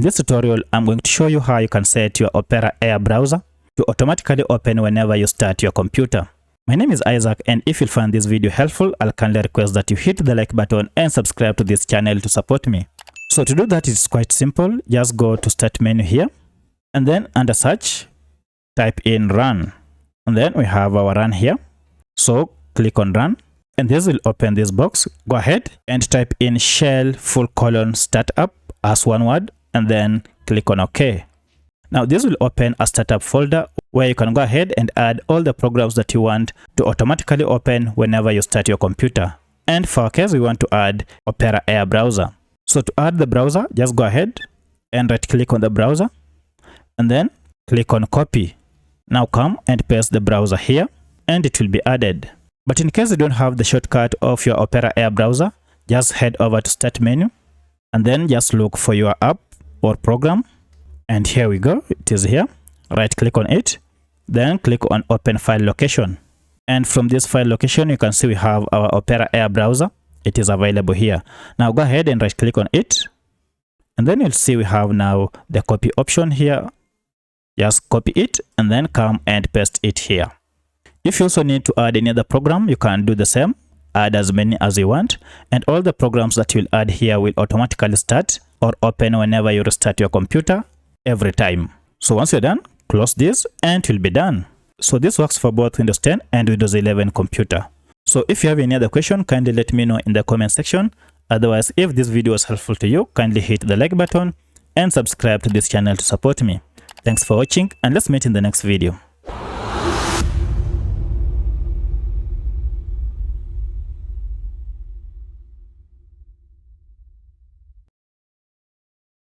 In this tutorial, I'm going to show you how you can set your Opera Air browser to automatically open whenever you start your computer. My name is Isaac, and if you find this video helpful, I'll kindly request that you hit the like button and subscribe to this channel to support me. So to do that, it's quite simple. Just go to Start menu here, and then under Search, type in Run. And then we have our Run here. So click on Run, and this will open this box. Go ahead and type in shell startup as one word, and then click on OK. Now this will open a startup folder where you can go ahead and add all the programs that you want to automatically open whenever you start your computer. And for our case, we want to add Opera Air browser. So to add the browser, just go ahead and right click on the browser and then click on copy. Now come and paste the browser here and it will be added. But in case you don't have the shortcut of your Opera Air browser, just head over to Start menu and then just look for your app or program, and here we go, it is here. Right click on it, then click on Open File Location, and from this file location you can see we have our Opera Air browser. It is available here. Now go ahead and right click on it, and then you'll see we have now the copy option here. Just copy it and then come and paste it here. If you also need to add any other program, you can do the same. Add as many as you want, and all the programs that you'll add here will automatically start or open whenever you restart your computer every time. So once you're done, close this and you'll be done. So this works for both Windows 10 and Windows 11 computer. So if you have any other question, kindly let me know in the comment section. Otherwise, if this video was helpful to you, kindly hit the like button and subscribe to this channel to support me. Thanks for watching, and let's meet in the next video.